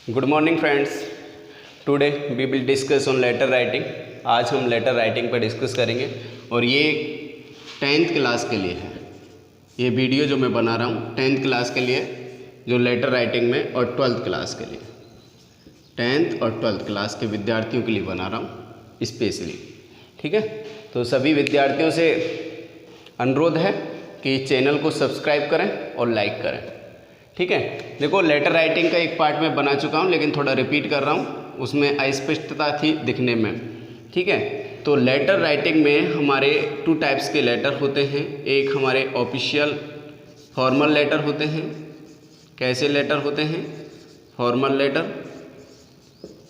Good morning friends. Today we will discuss on letter writing. आज हम letter writing पर discuss करेंगे और ये 10th क्लास के लिए है। ये वीडियो जो मैं बना रहा हूँ 10th क्लास के लिए, जो लेटर राइटिंग में, और 12th क्लास के लिए, 10th और 12th क्लास के विद्यार्थियों के लिए बना रहा हूँ स्पेशली। ठीक है, तो सभी विद्यार्थियों से अनुरोध है कि चैनल को सब्सक्राइब करें और लाइक करें। ठीक है, देखो लेटर राइटिंग का एक पार्ट मैं बना चुका हूँ, लेकिन थोड़ा रिपीट कर रहा हूँ, उसमें अस्पष्टता थी दिखने में। ठीक है, तो लेटर राइटिंग में हमारे 2 टाइप्स के लेटर होते हैं। एक हमारे ऑफिशियल फॉर्मल लेटर होते हैं। कैसे लेटर होते हैं? Formal letter.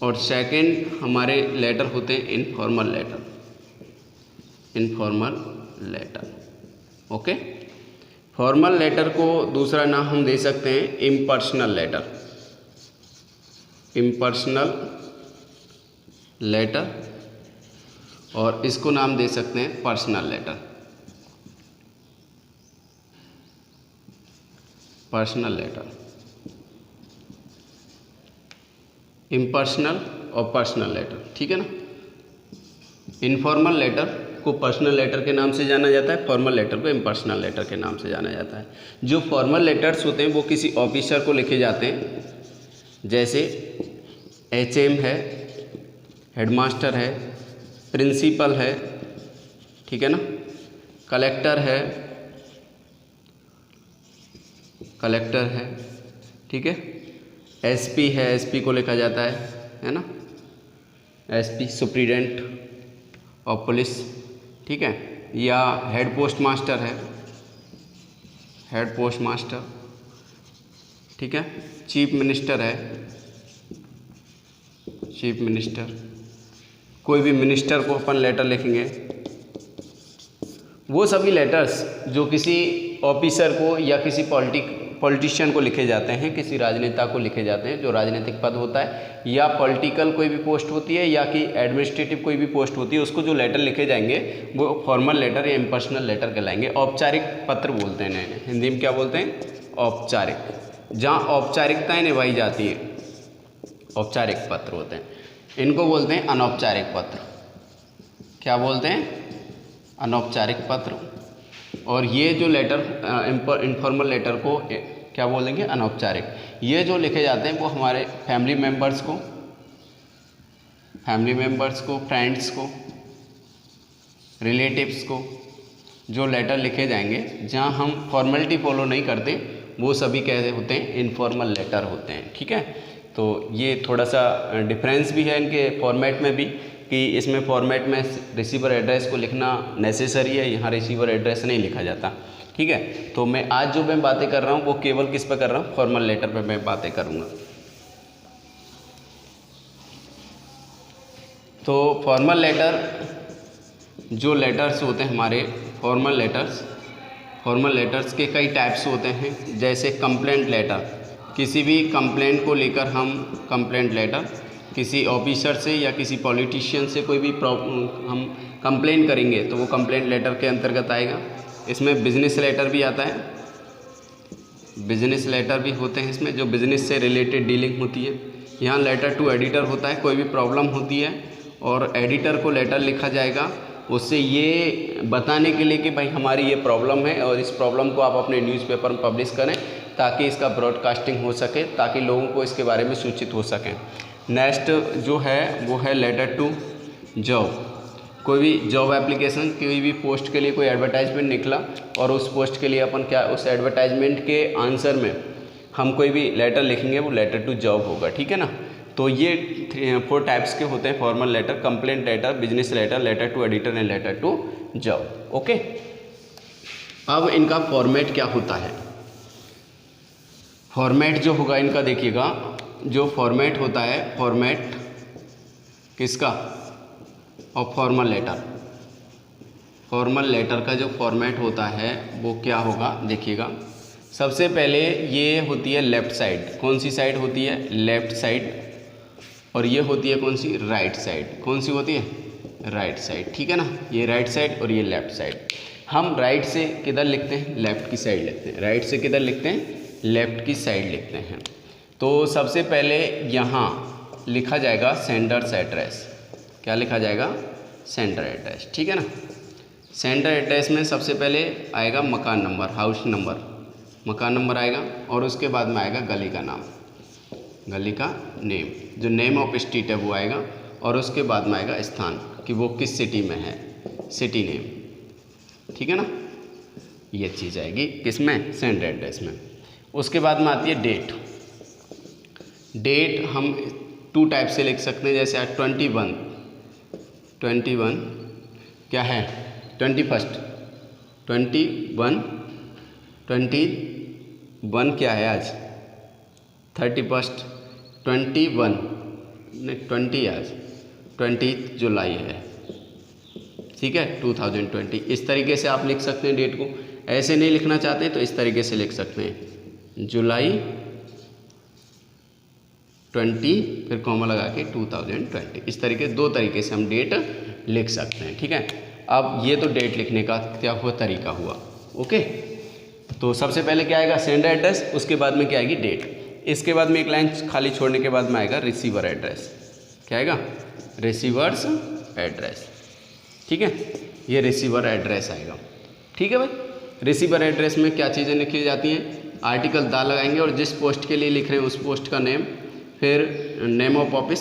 और सेकंड हमारे लेटर होते हैं informal letter. Informal letter, okay. Formal letter को दूसरा नाम हम दे सकते हैं इम्पर्सनल लेटर। इम्पर्सनल लेटर, और इसको नाम दे सकते हैं personal letter. Personal letter, impersonal और पर्सनल लेटर। ठीक है ना। इनफॉर्मल लेटर को पर्सनल लेटर के नाम से जाना जाता है, फॉर्मल लेटर को इम्पर्सनल लेटर के नाम से जाना जाता है। जो फॉर्मल लेटर्स होते हैं वो किसी ऑफिसर को लिखे जाते हैं, जैसे HM है, हेडमास्टर है, प्रिंसिपल है, ठीक है ना, कलेक्टर है, ठीक है, SP है, SP को लिखा जाता है ना, SP सुप्रीडेंट ऑफ पुलिस। ठीक है, या हेड पोस्ट मास्टर है, हेड पोस्ट मास्टर। ठीक है, चीफ मिनिस्टर है, चीफ मिनिस्टर। कोई भी मिनिस्टर को अपन लेटर लिखेंगे। वो सभी लेटर्स जो किसी ऑफिसर को या किसी पॉलिटिशियन को लिखे जाते हैं, किसी राजनेता को लिखे जाते हैं, जो राजनीतिक पद होता है, या पॉलिटिकल कोई भी पोस्ट होती है, या कि एडमिनिस्ट्रेटिव कोई भी पोस्ट होती है, उसको जो लेटर लिखे जाएंगे वो फॉर्मल लेटर या इम्पर्सनल लेटर कहलाएंगे। औपचारिक पत्र बोलते हैं इन्हें, हिंदी में क्या बोलते हैं? औपचारिक। जहाँ औपचारिकताएँ निभाई जाती है, औपचारिक पत्र होते हैं। इनको बोलते हैं अनौपचारिक पत्र। क्या बोलते हैं? अनौपचारिक पत्र। और ये जो लेटर इनफॉर्मल लेटर को क्या बोलेंगे? अनौपचारिक। ये जो लिखे जाते हैं वो हमारे फैमिली मेम्बर्स को, फ्रेंड्स को, रिलेटिव्स को जो लेटर लिखे जाएंगे, जहाँ हम फॉर्मेलिटी फॉलो नहीं करते, वो सभी कैसे होते हैं? इनफॉर्मल लेटर होते हैं। ठीक है, तो ये थोड़ा सा डिफरेंस भी है इनके फॉर्मेट में भी, कि इसमें फॉर्मेट में रिसीवर एड्रेस को लिखना नेसेसरी है, यहाँ रिसीवर एड्रेस नहीं लिखा जाता। ठीक है, तो मैं आज जो मैं बातें कर रहा हूँ वो केवल किस पर कर रहा हूँ? फॉर्मल लेटर पे मैं बातें करूँगा। तो फॉर्मल लेटर, जो लेटर्स होते हैं हमारे फॉर्मल लेटर्स के कई टाइप्स होते हैं। जैसे कंप्लेंट लेटर, किसी भी कंप्लेंट को लेकर हम कंप्लेंट लेटर, किसी ऑफिसर से या किसी पॉलिटिशियन से कोई भी हम कंप्लेन करेंगे तो वो कंप्लेंट लेटर के अंतर्गत आएगा। इसमें बिजनेस लेटर भी आता है, बिजनेस लेटर भी होते हैं इसमें, जो बिजनेस से रिलेटेड डीलिंग होती है। यहाँ लेटर टू एडिटर होता है, कोई भी प्रॉब्लम होती है और एडिटर को लेटर लिखा जाएगा, उससे ये बताने के लिए कि भाई हमारी ये प्रॉब्लम है और इस प्रॉब्लम को आप अपने न्यूज़पेपर में पब्लिश करें, ताकि इसका ब्रॉडकास्टिंग हो सके, ताकि लोगों को इसके बारे में सूचित हो सकें। नेक्स्ट जो है वो है लेटर टू जॉब। कोई भी जॉब एप्लीकेशन, कोई भी पोस्ट के लिए कोई एडवर्टाइजमेंट निकला और उस पोस्ट के लिए अपन क्या, उस एडवर्टाइजमेंट के आंसर में हम कोई भी लेटर लिखेंगे, वो लेटर टू जॉब होगा। ठीक है ना। तो ये 4 टाइप्स के होते हैं formal letter: complaint letter, business letter, letter to editor and letter to job. Okay, अब इनका फॉर्मेट क्या होता है? फॉर्मेट जो होगा इनका, देखिएगा, जो फॉर्मेट होता है, फॉर्मेट किसका? और फॉर्मल लेटर। फॉर्मल लेटर का जो फॉर्मेट होता है वो क्या होगा? देखिएगा, सबसे पहले ये होती है लेफ़्ट साइड। कौन सी साइड होती है? Left side. और ये होती है कौन सी? Right side. कौन सी होती है? Right side. ठीक है ना, ये राइट साइड और ये लेफ़्ट साइड। हम राइट से किधर लिखते हैं? लेफ़्ट की साइड लिखते हैं। राइट से किधर लिखते हैं? लेफ़्ट की साइड लिखते हैं। तो सबसे पहले यहाँ लिखा जाएगा सेंडर्स एड्रेस। क्या लिखा जाएगा? सेंडर एड्रेस, ठीक है ना। सेंडर एड्रेस में सबसे पहले आएगा मकान नंबर, हाउस नंबर, मकान नंबर आएगा, और उसके बाद में आएगा गली का नाम, गली का नेम, जो नेम ऑफ स्ट्रीट है वो आएगा, और उसके बाद में आएगा स्थान कि वो किस सिटी में है, सिटी नेम, ठीक है ना। ये चीज़ आएगी किसमें? सेंडर एड्रेस में। उसके बाद में आती है डेट। डेट हम 2 टाइप से लिख सकते हैं, जैसे 21 क्या है? 21 क्या है आज? 31 21 नहीं 20 आज 20 जुलाई है, ठीक है, 2020। इस तरीके से आप लिख सकते हैं डेट को। ऐसे नहीं लिखना चाहते तो इस तरीके से लिख सकते हैं, जुलाई 20 फिर कॉमा लगा के 2020। इस तरीके 2 तरीके से हम डेट लिख सकते हैं, ठीक है। अब ये तो डेट लिखने का क्या हुआ? तरीका हुआ, ओके। तो सबसे पहले क्या आएगा? सेंडर एड्रेस, उसके बाद में क्या आएगी? डेट। इसके बाद में एक लाइन खाली छोड़ने के बाद में आएगा रिसीवर एड्रेस। क्या आएगा? रिसीवर्स एड्रेस, ठीक है। ये रिसीवर एड्रेस आएगा, ठीक है भाई। रिसीवर एड्रेस में क्या चीज़ें लिखी जाती हैं? आर्टिकल दा लगाएंगे और जिस पोस्ट के लिए लिख रहे हैं उस पोस्ट का नेम, फिर name of office,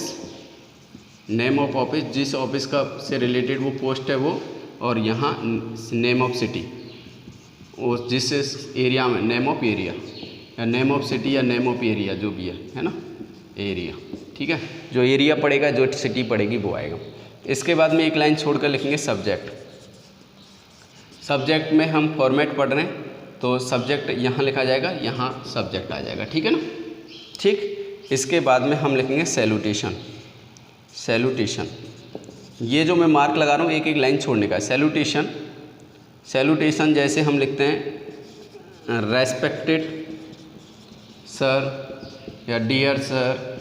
name of office जिस ऑफिस का से रिलेटेड वो पोस्ट है वो, और यहाँ नेम ऑफ सिटी, उस जिस एरिया में, नेम ऑफ एरिया या नेम ऑफ सिटी या नेम ऑफ एरिया जो भी है ना, एरिया, ठीक है। जो एरिया पड़ेगा, जो सिटी पड़ेगी वो आएगा। इसके बाद में एक लाइन छोड़कर लिखेंगे सब्जेक्ट। सब्जेक्ट में हम फॉर्मेट पढ़ रहे हैं तो सब्जेक्ट यहाँ लिखा जाएगा, यहाँ सब्जेक्ट आ जाएगा, ठीक है ना, ठीक। इसके बाद में हम लिखेंगे सैल्यूटेशन। सैल्यूटेशन, ये जो मैं मार्क लगा रहा हूँ एक एक लाइन छोड़ने का। सैल्यूटेशन, सैल्यूटेशन जैसे हम लिखते हैं रेस्पेक्टेड सर या डियर सर,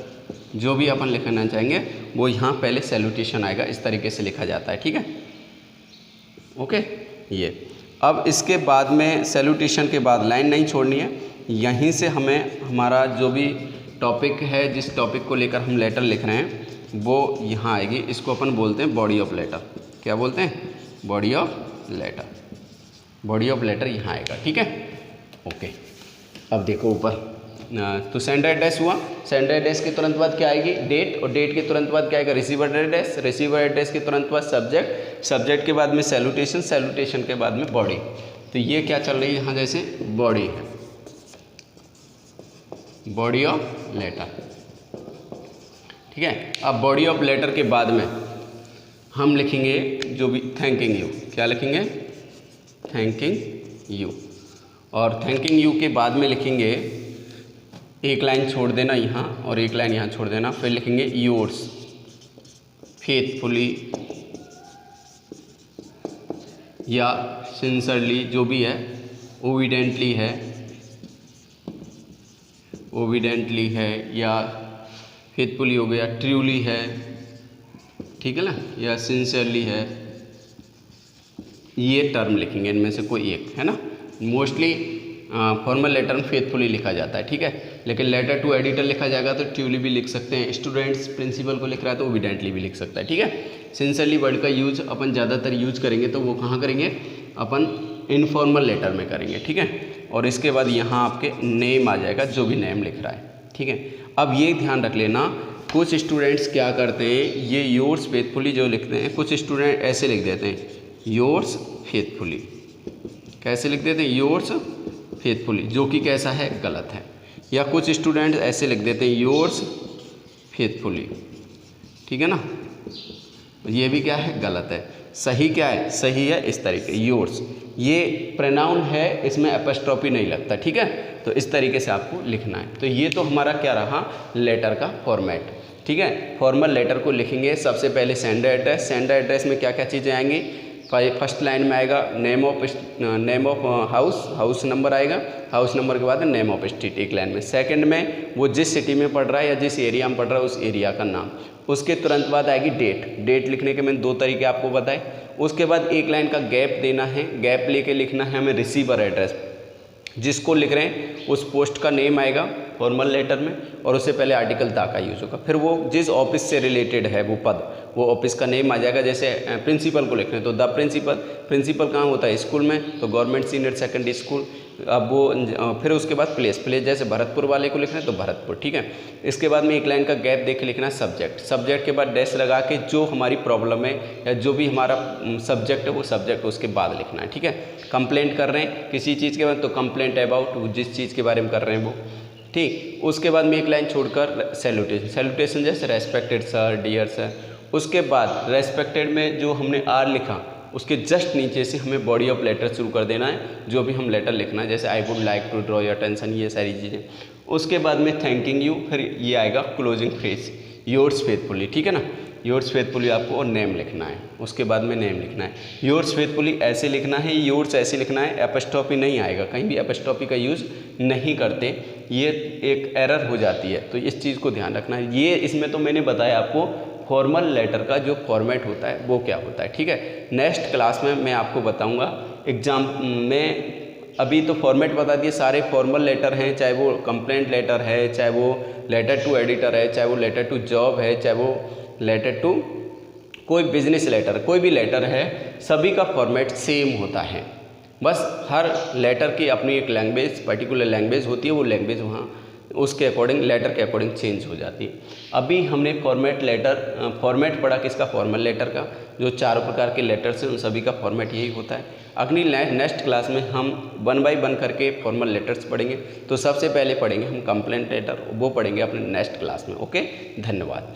जो भी अपन लिखना चाहेंगे वो यहाँ पहले सैल्यूटेशन आएगा, इस तरीके से लिखा जाता है, ठीक है, ओके। ये अब इसके बाद में सैल्यूटेशन के बाद लाइन नहीं छोड़नी है, यहीं से हमें हमारा जो भी टॉपिक है, जिस टॉपिक को लेकर हम लेटर लिख रहे हैं वो यहाँ आएगी। इसको अपन बोलते हैं बॉडी ऑफ लेटर। क्या बोलते हैं? Body of letter. Body of letter यहाँ आएगा, ठीक है, ओके। अब देखो ऊपर, तो सेंडर एड्रेस हुआ। सेंडर एड्रेस के तुरंत बाद क्या आएगी? डेट, और डेट के तुरंत बाद क्या आएगा? Receiver address. रिसीवर एड्रेस के तुरंत बाद सब्जेक्ट, सब्जेक्ट के बाद में सैल्यूटेशन, सैल्यूटेशन के बाद में बॉडी। तो ये क्या चल रही है यहाँ? जैसे बॉडी है, बॉडी ऑफ लेटर, ठीक है। अब बॉडी ऑफ लेटर के बाद में हम लिखेंगे जो भी थैंकिंग यू। क्या लिखेंगे? Thanking you. और थैंकिंग यू के बाद में लिखेंगे, एक लाइन छोड़ देना यहाँ और एक लाइन यहाँ छोड़ देना, फिर लिखेंगे योर्स फेथफुली या सिंसरली, जो भी है, ओविडेंटली है, ओविडेंटली है, या फेथफुली हो गया, ट्रूली है, ठीक है ना, या सिंसियरली है। ये टर्म लिखेंगे, इनमें से कोई एक, है ना। मोस्टली फॉर्मल लेटर में फेथफुली लिखा जाता है, ठीक है, लेकिन लेटर टू एडिटर लिखा जाएगा तो ट्रूली भी लिख सकते हैं। स्टूडेंट्स प्रिंसिपल को लिख रहा है तो ओविडेंटली भी लिख सकता है, ठीक है। सिंसियरली वर्ड का यूज अपन ज़्यादातर यूज करेंगे तो वो कहाँ करेंगे? अपन इनफॉर्मल लेटर में करेंगे, ठीक है। और इसके बाद यहाँ आपके नेम आ जाएगा, जो भी नेम लिख रहा है, ठीक है। अब ये ध्यान रख लेना, कुछ स्टूडेंट्स क्या करते हैं, ये योर्स फेथफुली जो लिखते हैं, कुछ स्टूडेंट ऐसे लिख देते हैं योर्स फेथफुली। कैसे लिख देते हैं? योर्स फेथफुली, जो कि कैसा है? गलत है। या कुछ स्टूडेंट ऐसे लिख देते हैं योर्स फेथफुली, ठीक है ना, ये भी क्या है? गलत है। सही क्या है? सही है इस तरीके, योर्स। ये प्रोनाउन है, इसमें एपोस्ट्रोफी नहीं लगता, ठीक है। तो इस तरीके से आपको लिखना है। तो ये तो हमारा क्या रहा? लेटर का फॉर्मेट, ठीक है। फॉर्मल लेटर को लिखेंगे सबसे पहले सेंडर एड्रेस। सेंडर एड्रेस में क्या क्या चीज़ें आएंगी? फर्स्ट लाइन में आएगा नेम ऑफ हाउस नंबर आएगा, हाउस नंबर के बाद नेम ऑफ स्ट्रीट एक लाइन में। सेकंड में वो जिस सिटी में पढ़ रहा है या जिस एरिया में पढ़ रहा है उस एरिया का नाम। उसके तुरंत बाद आएगी डेट। डेट लिखने के मैंने 2 तरीके आपको बताए। उसके बाद एक लाइन का गैप देना है, गैप लेके लिखना है हमें रिसीवर एड्रेस। जिसको लिख रहे हैं उस पोस्ट का नेम आएगा, फॉर्मल लेटर में, और उससे पहले आर्टिकल दा का यूज होगा। फिर वो जिस ऑफिस से रिलेटेड है वो पद, वो ऑफिस का नेम आ जाएगा। जैसे प्रिंसिपल को लिखना है तो द प्रिंसिपल, प्रिंसिपल कहाँ होता है, स्कूल में, तो गवर्नमेंट सीनियर सेकेंडरी स्कूल। अब वो फिर उसके बाद प्लेस, प्लेस जैसे भरतपुर वाले को लिखना है तो भरतपुर, ठीक है। इसके बाद में एक लाइन का गैप देख के लिखना है सब्जेक्ट, सब्जेक्ट के बाद डैश लगा के जो हमारी प्रॉब्लम है या जो भी हमारा सब्जेक्ट है वो सब्जेक्ट उसके बाद लिखना है, ठीक है। कंप्लेंट कर रहे हैं किसी चीज़ के बाद तो कंप्लेंट अबाउट, जिस चीज़ के बारे में कर रहे हैं वो, ठीक। उसके बाद में एक लाइन छोड़कर सैल्यूटेशन, सैल्यूटेशन जैसे रेस्पेक्टेड सर, डियर सर। उसके बाद रेस्पेक्टेड में जो हमने आर लिखा उसके जस्ट नीचे से हमें बॉडी ऑफ लेटर शुरू कर देना है, जो भी हम लेटर लिखना है, जैसे I would like to draw your attention, ये सारी चीज़ें। उसके बाद में थैंकिंग यू, फिर ये आएगा क्लोजिंग फ्रेज योर्स फेथफुली, ठीक है ना। योर्स फेथफुली आपको और नेम लिखना है, उसके बाद में नेम लिखना है। योर्स फेथफुली ऐसे लिखना है, योर्स ऐसे लिखना है, एपोस्ट्रोफी नहीं आएगा, कहीं भी एपोस्ट्रोफी का यूज़ नहीं करते, ये एक एरर हो जाती है, तो इस चीज़ को ध्यान रखना है। ये इसमें तो मैंने बताया आपको फॉर्मल लेटर का जो फॉर्मेट होता है वो क्या होता है, ठीक है। नेक्स्ट क्लास में मैं आपको बताऊंगा एग्जाम में, अभी तो फॉर्मेट बता दिए, सारे फॉर्मल लेटर हैं, चाहे वो कंप्लेंट लेटर है, चाहे वो लेटर टू एडिटर है, चाहे वो लेटर टू जॉब है, चाहे वो लेटर टू कोई बिजनेस लेटर, कोई भी लेटर है, सभी का फॉर्मेट सेम होता है। बस हर लेटर की अपनी एक लैंग्वेज, पर्टिकुलर लैंग्वेज होती है, वो लैंग्वेज वहाँ उसके अकॉर्डिंग, लेटर के अकॉर्डिंग चेंज हो जाती है। अभी हमने फॉर्मेट पढ़ा किसका, फॉर्मल लेटर का, जो चारों प्रकार के लेटर्स हैं उन सभी का फॉर्मेट यही होता है। अगली नेक्स्ट क्लास में हम 1 बाय 1 करके फॉर्मल लेटर्स पढ़ेंगे। तो सबसे पहले पढ़ेंगे हम कंप्लेंट लेटर, वो पढ़ेंगे अपने नेक्स्ट क्लास में। ओके, धन्यवाद।